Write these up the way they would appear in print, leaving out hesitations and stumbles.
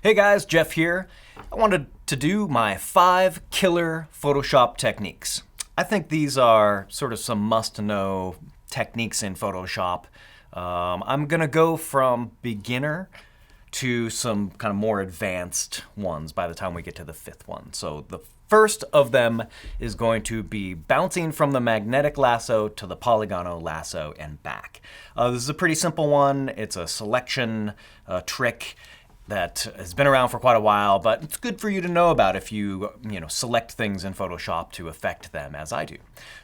Hey guys, Jeff here. I wanted to do my 5 killer Photoshop techniques. I think these are sort of some must-know techniques in Photoshop. I'm gonna go from beginner to some kind of more advanced ones by the time we get to the 5th one. So the first of them is going to be bouncing from the magnetic lasso to the polygonal lasso and back. This is a pretty simple one. It's a selection trick that has been around for quite a while, but it's good for you to know about if you select things in Photoshop to affect them, as I do.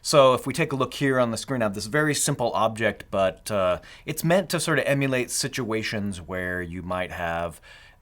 So if we take a look here on the screen, I have this very simple object, but it's meant to sort of emulate situations where you might have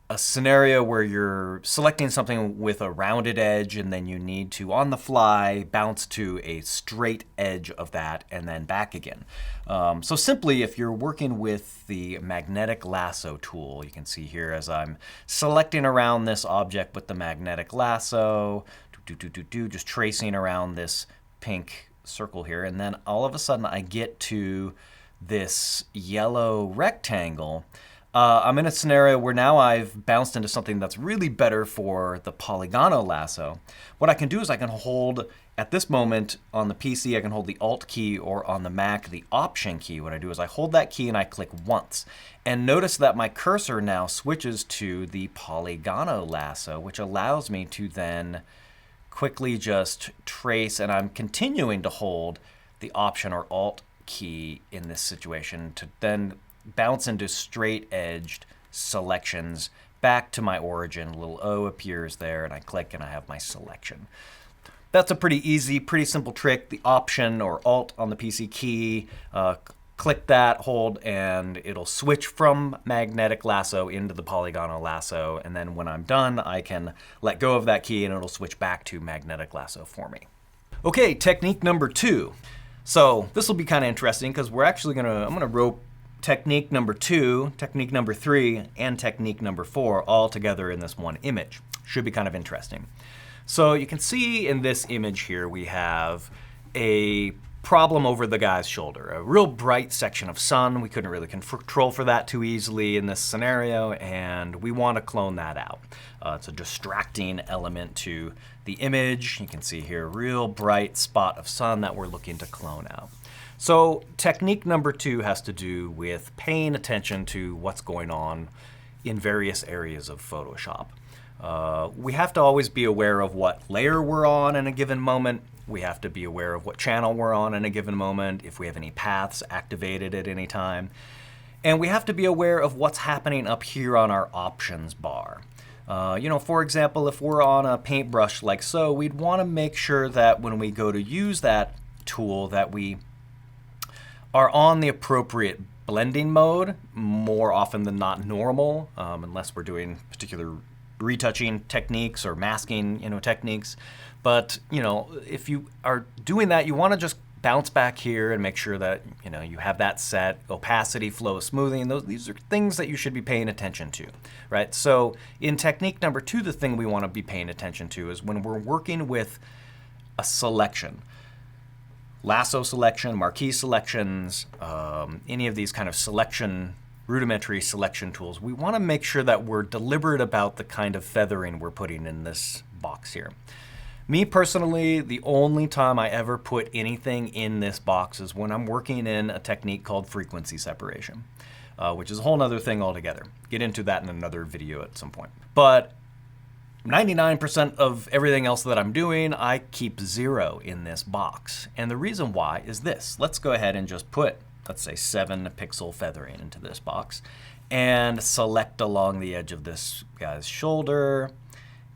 a scenario where you're selecting something with a rounded edge and then you need to, on the fly, bounce to a straight edge of that and then back again. So simply, if you're working with the magnetic lasso tool, you can see here as I'm selecting around this object with the magnetic lasso, just tracing around this pink circle here, and then all of a sudden I get to this yellow rectangle. I'm in a scenario where now I've bounced into something that's really better for the polygonal lasso. What I can do is I can hold, at this moment on the PC, I can hold the Alt key, or on the Mac, the Option key. What I do is I hold that key and I click once. And notice that my cursor now switches to the polygonal lasso, which allows me to then quickly just trace, and I'm continuing to hold the Option or Alt key in this situation to then bounce into straight-edged selections back to my origin. A little O appears there, and I click, and I have my selection. That's a pretty easy, pretty simple trick. The Option or Alt on the PC key, click that, hold, and it'll switch from magnetic lasso into the polygonal lasso. And then when I'm done, I can let go of that key, and it'll switch back to magnetic lasso for me. Okay, technique number 2. So this will be kind of interesting because we're actually I'm gonna rope technique number 2, technique number 3, and technique number 4 all together in this one image. Should be kind of interesting. So you can see in this image here we have a problem over the guy's shoulder, a real bright section of sun. We couldn't really control for that too easily in this scenario, and we want to clone that out. It's a distracting element to the image. You can see here a real bright spot of sun that we're looking to clone out. So technique number 2 has to do with paying attention to what's going on in various areas of Photoshop. We have to always be aware of what layer we're on in a given moment. We have to be aware of what channel we're on in a given moment, if we have any paths activated at any time. And we have to be aware of what's happening up here on our options bar. For example, if we're on a paintbrush like so, we'd want to make sure that when we go to use that tool that we are on the appropriate blending mode, more often than not normal, unless we're doing particular retouching techniques or masking techniques. But if you are doing that, you want to just bounce back here and make sure that you have that set. Opacity, flow, smoothing, these are things that you should be paying attention to, right? So in technique number 2, the thing we want to be paying attention to is when we're working with a selection. Lasso selection, marquee selections, any of these kind of rudimentary selection tools, we want to make sure that we're deliberate about the kind of feathering we're putting in this box here. Me personally, the only time I ever put anything in this box is when I'm working in a technique called frequency separation, which is a whole other thing altogether. Get into that in another video at some point. But 99% of everything else that I'm doing, I keep 0 in this box. And the reason why is this. Let's go ahead and just put, let's say, 7 pixel feathering into this box and select along the edge of this guy's shoulder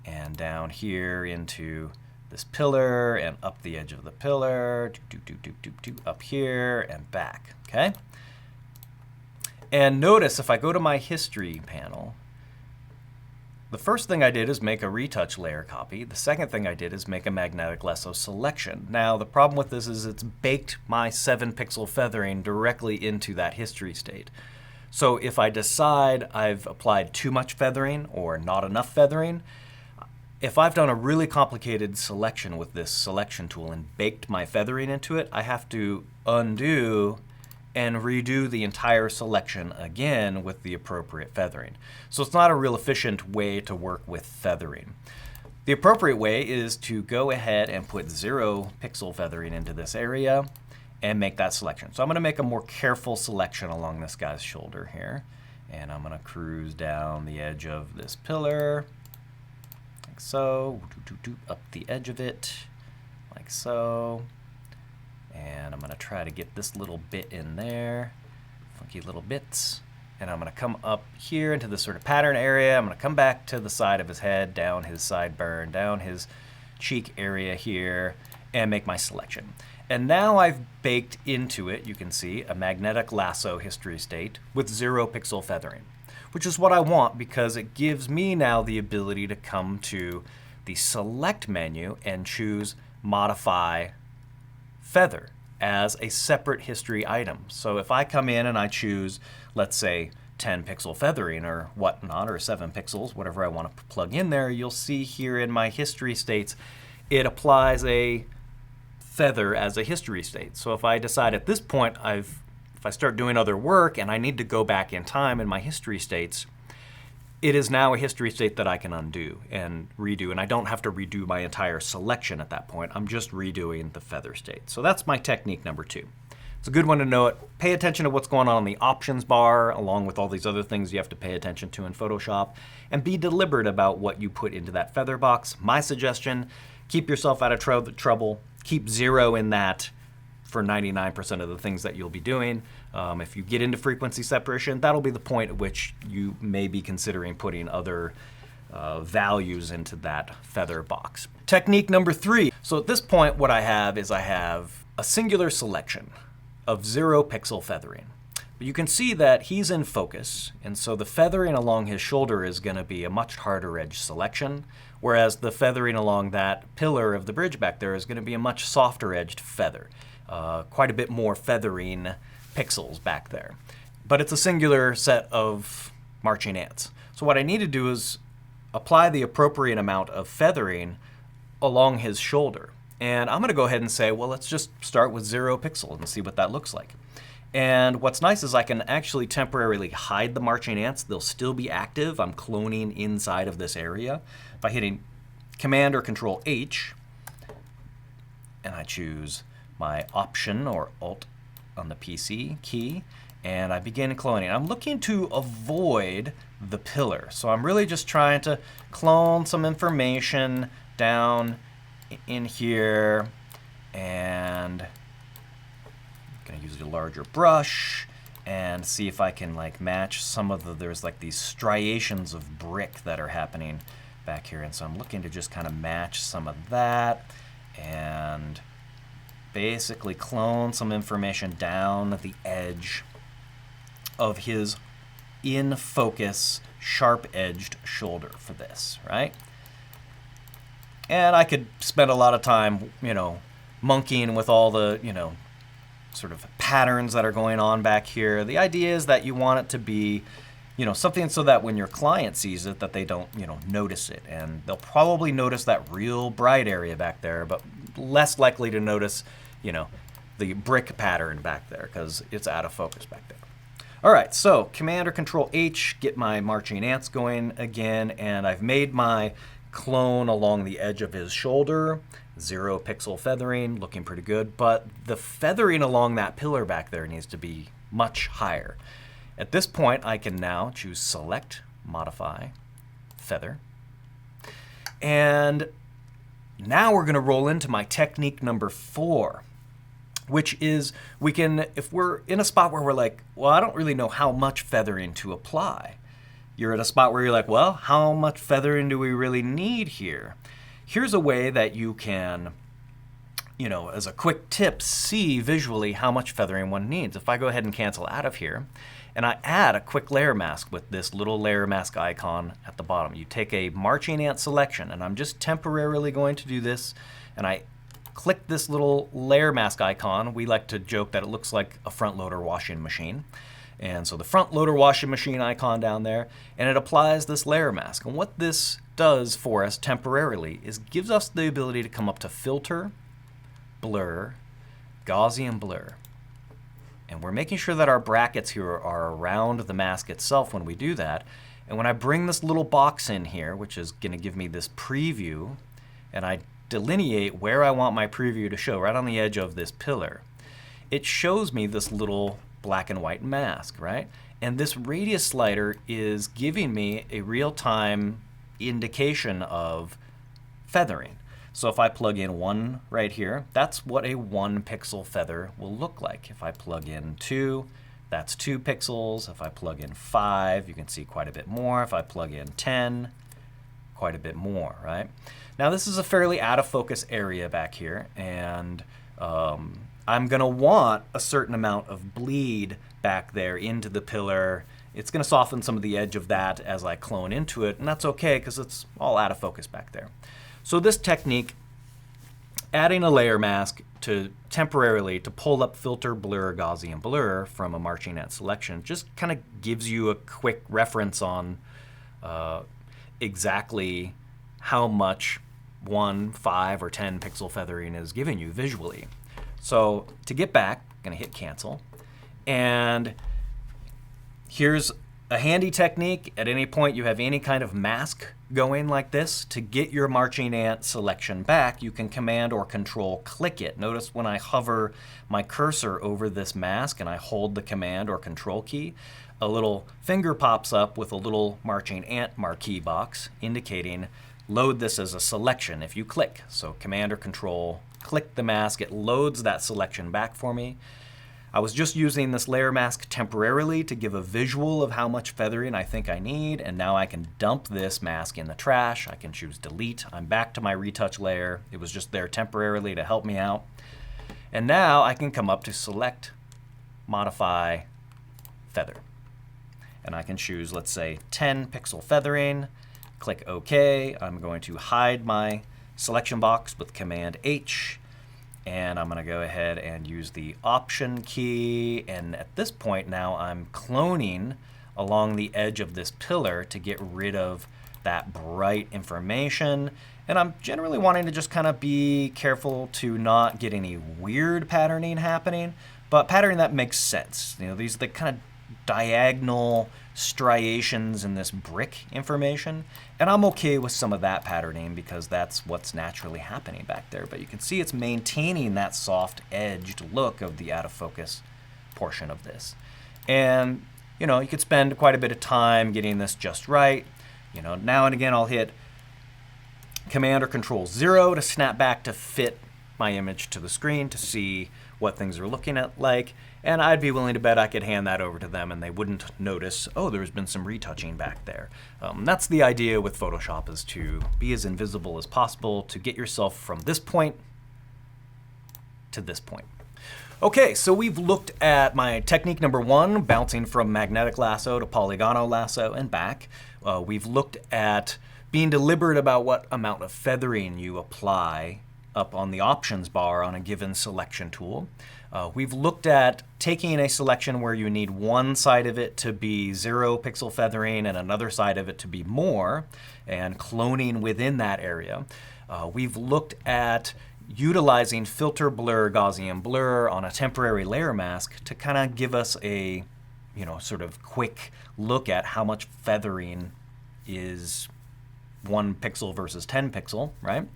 and down here into this pillar and up the edge of the pillar, up here and back, okay? And notice if I go to my history panel, the first thing I did is make a retouch layer copy. The second thing I did is make a magnetic lasso selection. Now, the problem with this is it's baked my 7 pixel feathering directly into that history state. So if I decide I've applied too much feathering or not enough feathering, if I've done a really complicated selection with this selection tool and baked my feathering into it, I have to undo and redo the entire selection again with the appropriate feathering. So it's not a real efficient way to work with feathering. The appropriate way is to go ahead and put 0 pixel feathering into this area and make that selection. So I'm going to make a more careful selection along this guy's shoulder here. And I'm going to cruise down the edge of this pillar, like so, up the edge of it, like so. And I'm going to try to get this little bit in there, funky little bits. And I'm going to come up here into this sort of pattern area. I'm going to come back to the side of his head, down his sideburn, down his cheek area here, and make my selection. And now I've baked into it, you can see, a magnetic lasso history state with 0 pixel feathering, which is what I want because it gives me now the ability to come to the select menu and choose modify feather as a separate history item. So if I come in and I choose, let's say, 10 pixel feathering or whatnot, or 7 pixels, whatever I want to plug in there, you'll see here in my history states, it applies a feather as a history state. So if I decide at this point, if I start doing other work and I need to go back in time in my history states, it is now a history state that I can undo and redo, and I don't have to redo my entire selection at that point. I'm just redoing the feather state. So that's my technique number 2. It's a good one to know it. Pay attention to what's going on in the options bar, along with all these other things you have to pay attention to in Photoshop, and be deliberate about what you put into that feather box. My suggestion, keep yourself out of trouble. Keep 0 in that for 99% of the things that you'll be doing. If you get into frequency separation, that'll be the point at which you may be considering putting other values into that feather box. Technique number 3. So at this point, what I have is I have a singular selection of 0 pixel feathering. But you can see that he's in focus, and so the feathering along his shoulder is going to be a much harder edge selection, whereas the feathering along that pillar of the bridge back there is going to be a much softer edged feather. Quite a bit more feathering pixels back there. But it's a singular set of marching ants. So what I need to do is apply the appropriate amount of feathering along his shoulder. And I'm going to go ahead and say, well, let's just start with 0 pixel and see what that looks like. And what's nice is I can actually temporarily hide the marching ants. They'll still be active. I'm cloning inside of this area by hitting Command or Control H, and I choose my Option or Alt on the PC key, and I begin cloning. I'm looking to avoid the pillar, so I'm really just trying to clone some information down in here, and I'm gonna use a larger brush and see if I can like match some of the, there's like these striations of brick that are happening back here, and so I'm looking to just kind of match some of that and basically clone some information down the edge of his in focus sharp-edged shoulder for this, right? And I could spend a lot of time, monkeying with all the, sort of patterns that are going on back here. The idea is that you want it to be, something so that when your client sees it, that they don't, notice it. And they'll probably notice that real bright area back there, but less likely to notice, the brick pattern back there because it's out of focus back there. All right, so Command or Control H, get my marching ants going again, and I've made my clone along the edge of his shoulder, 0 pixel feathering, looking pretty good, but the feathering along that pillar back there needs to be much higher. At this point, I can now choose Select, Modify, Feather, and now we're going to roll into my technique number 4, which is we can, if we're in a spot where we're like, well, I don't really know how much feathering to apply. You're at a spot where you're like, well, how much feathering do we really need here? Here's a way that you can, as a quick tip, see visually how much feathering one needs. If I go ahead and cancel out of here, and I add a quick layer mask with this little layer mask icon at the bottom. You take a marching ant selection, and I'm just temporarily going to do this, and I click this little layer mask icon. We like to joke that it looks like a front loader washing machine. And so the front loader washing machine icon down there, and it applies this layer mask. And what this does for us temporarily is gives us the ability to come up to Filter, Blur, Gaussian Blur. And we're making sure that our brackets here are around the mask itself when we do that. And when I bring this little box in here, which is going to give me this preview, and I delineate where I want my preview to show, right on the edge of this pillar, it shows me this little black and white mask, right? And this radius slider is giving me a real-time indication of feathering. So if I plug in 1 right here, that's what a 1 pixel feather will look like. If I plug in 2, that's 2 pixels. If I plug in 5, you can see quite a bit more. If I plug in 10, quite a bit more, right? Now this is a fairly out of focus area back here, and I'm going to want a certain amount of bleed back there into the pillar. It's going to soften some of the edge of that as I clone into it, and that's okay because it's all out of focus back there. So this technique, adding a layer mask to temporarily to pull up filter, blur, Gaussian blur from a marching ant selection, just kind of gives you a quick reference on exactly how much 1, 5, or 10 pixel feathering is giving you visually. So to get back, I'm going to hit cancel. And here's a handy technique. At any point you have any kind of mask going like this, to get your marching ant selection back, you can command or control click it. Notice when I hover my cursor over this mask and I hold the command or control key, a little finger pops up with a little marching ant marquee box indicating load this as a selection if you click. So command or control, click the mask, it loads that selection back for me. I was just using this layer mask temporarily to give a visual of how much feathering I think I need, and now I can dump this mask in the trash. I can choose delete. I'm back to my retouch layer. It was just there temporarily to help me out. And now I can come up to select, modify, feather. And I can choose, let's say, 10 pixel feathering, click OK. I'm going to hide my selection box with Command H. And I'm going to go ahead and use the Option key. And at this point now I'm cloning along the edge of this pillar to get rid of that bright information. And I'm generally wanting to just kind of be careful to not get any weird patterning happening, but patterning that makes sense. You know, these are the kind of diagonal striations in this brick information, and I'm okay with some of that patterning because that's what's naturally happening back there. But you can see it's maintaining that soft edged look of the out of focus portion of this. And you know, you could spend quite a bit of time getting this just right. You know, now and again I'll hit Command or Control 0 to snap back to fit my image to the screen to see what things are looking at like, and I'd be willing to bet I could hand that over to them and they wouldn't notice, oh, there's been some retouching back there. That's the idea with Photoshop, is to be as invisible as possible to get yourself from this point to this point. Okay, so we've looked at my technique number 1, bouncing from magnetic lasso to polygonal lasso and back. We've looked at being deliberate about what amount of feathering you apply up on the options bar on a given selection tool. We've looked at taking a selection where you need one side of it to be 0 pixel feathering and another side of it to be more, and cloning within that area. We've looked at utilizing filter, blur, Gaussian blur on a temporary layer mask to kind of give us a, you know, sort of quick look at how much feathering is 1 pixel versus 10 pixel, right?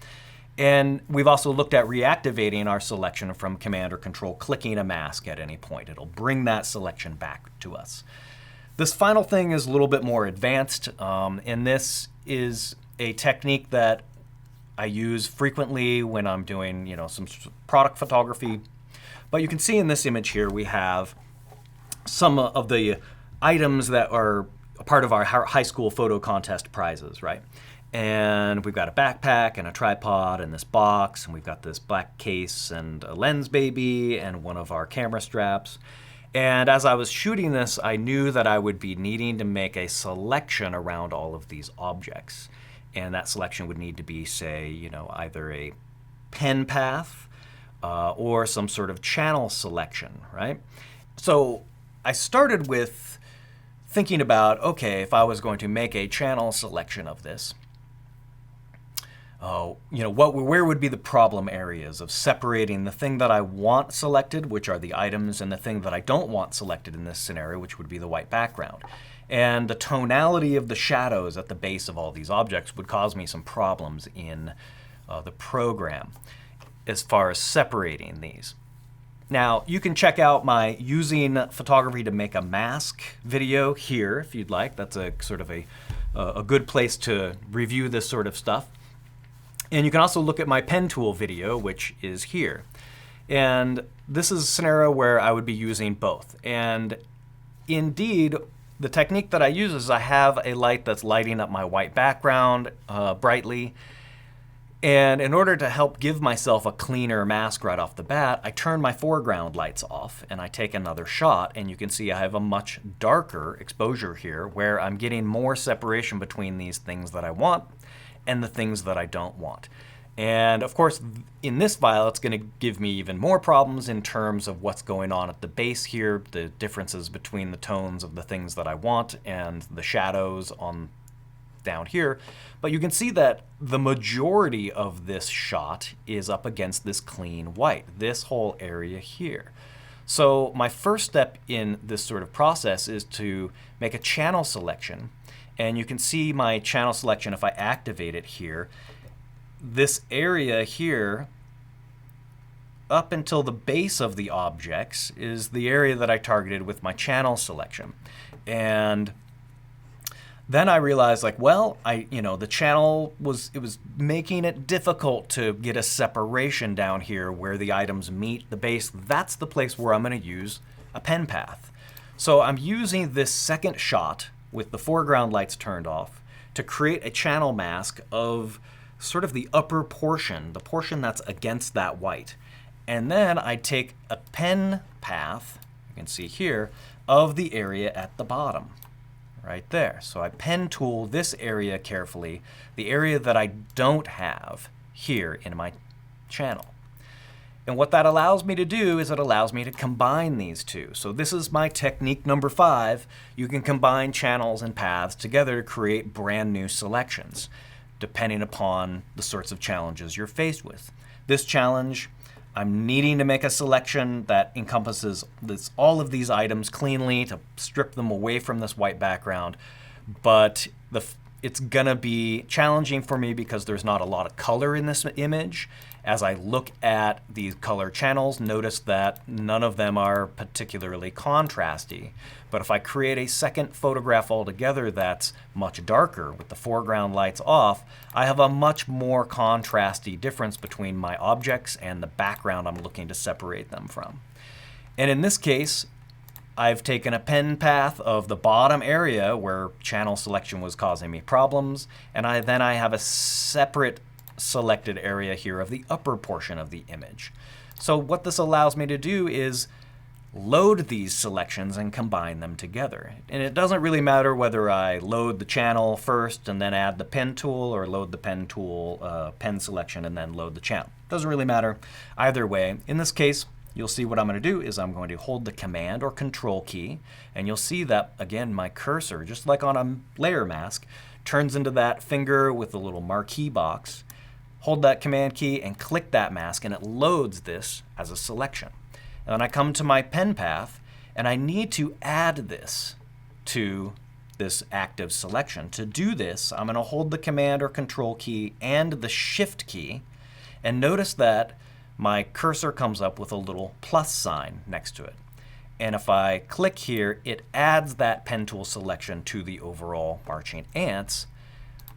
And we've also looked at reactivating our selection from Command or Control, clicking a mask at any point. It'll bring that selection back to us. This final thing is a little bit more advanced, and this is a technique that I use frequently when I'm doing, you know, some product photography. But you can see in this image here we have some of the items that are a part of our high school photo contest prizes, right? And we've got a backpack and a tripod and this box, and we've got this black case and a lens baby and one of our camera straps. And as I was shooting this, I knew that I would be needing to make a selection around all of these objects. And that selection would need to be, say, you know, either a pen path or some sort of channel selection, right? So I started with thinking about, okay, if I was going to make a channel selection of this, where would be the problem areas of separating the thing that I want selected, which are the items, and the thing that I don't want selected in this scenario, which would be the white background. And the tonality of the shadows at the base of all these objects would cause me some problems in the program as far as separating these. Now, you can check out my using photography to make a mask video here if you'd like. That's a sort of a good place to review this sort of stuff. And you can also look at my pen tool video, which is here. And this is a scenario where I would be using both. And indeed, the technique that I use is I have a light that's lighting up my white background brightly. And in order to help give myself a cleaner mask right off the bat, I turn my foreground lights off and I take another shot. And you can see I have a much darker exposure here where I'm getting more separation between these things that I want and the things that I don't want. And of course, in this file, it's going to give me even more problems in terms of what's going on at the base here, the differences between the tones of the things that I want and the shadows on down here. But you can see that the majority of this shot is up against this clean white, this whole area here. So my first step in this sort of process is to make a channel selection. And you can see my channel selection if I activate it here. This area here, up until the base of the objects, is the area that I targeted with my channel selection. And then I realized, like, well, the channel was making it difficult to get a separation down here where the items meet the base. That's the place where I'm going to use a pen path. So I'm using this second shot with the foreground lights turned off to create a channel mask of sort of the upper portion, the portion that's against that white. And then I take a pen path, you can see here, of the area at the bottom, right there. So I pen tool this area carefully, the area that I don't have here in my channel. And what that allows me to do is it allows me to combine these two. So this is my technique number 5. You can combine channels and paths together to create brand new selections, depending upon the sorts of challenges you're faced with. This challenge, I'm needing to make a selection that encompasses all of these items cleanly to strip them away from this white background, but it's gonna be challenging for me because there's not a lot of color in this image. As I look at these color channels, notice that none of them are particularly contrasty. But if I create a second photograph altogether that's much darker with the foreground lights off, I have a much more contrasty difference between my objects and the background I'm looking to separate them from. And in this case, I've taken a pen path of the bottom area where channel selection was causing me problems, and then I have a separate selected area here of the upper portion of the image. So what this allows me to do is load these selections and combine them together. And it doesn't really matter whether I load the channel first and then add the pen tool, or load the pen tool, pen selection, and then load the channel. Doesn't really matter either way. In this case, you'll see what I'm going to do is I'm going to hold the Command or Control key, and you'll see that, again, my cursor, just like on a layer mask, turns into that finger with the little marquee box. Hold that Command key and click that mask, and it loads this as a selection. And then I come to my pen path, and I need to add this to this active selection. To do this, I'm going to hold the Command or Control key and the Shift key, and notice that my cursor comes up with a little plus sign next to it. And if I click here, it adds that pen tool selection to the overall marching ants,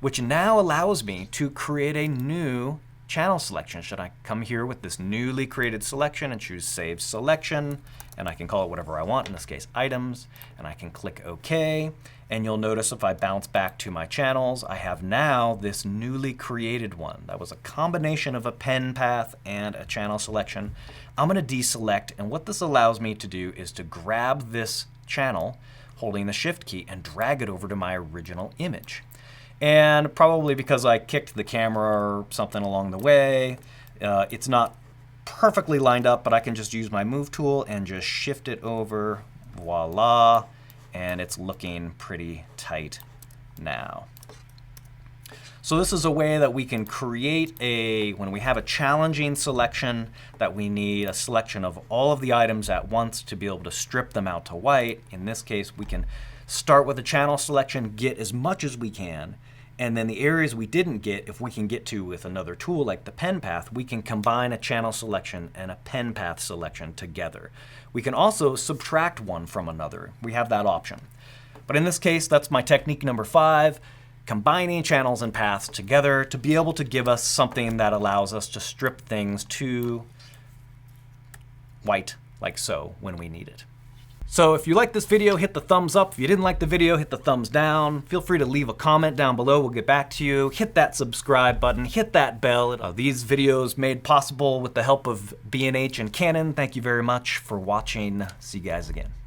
which now allows me to create a new channel selection. Should I come here with this newly created selection and choose Save Selection, and I can call it whatever I want, in this case Items, and I can click OK, and you'll notice if I bounce back to my channels, I have now this newly created one. That was a combination of a pen path and a channel selection. I'm going to deselect, and what this allows me to do is to grab this channel, holding the Shift key, and drag it over to my original image. And probably because I kicked the camera or something along the way, it's not perfectly lined up, but I can just use my Move tool and just shift it over, voila, and it's looking pretty tight now. So this is a way that we can create when we have a challenging selection that we need a selection of all of the items at once to be able to strip them out to white. In this case, we can start with a channel selection, get as much as we can, and then the areas we didn't get, if we can get to with another tool like the pen path, we can combine a channel selection and a pen path selection together. We can also subtract one from another. We have that option. But in this case, that's my technique number 5, combining channels and paths together to be able to give us something that allows us to strip things to white, like so, when we need it. So if you like this video, hit the thumbs up. If you didn't like the video, hit the thumbs down. Feel free to leave a comment down below. We'll get back to you. Hit that subscribe button. Hit that bell. These videos made possible with the help of B&H and Canon. Thank you very much for watching. See you guys again.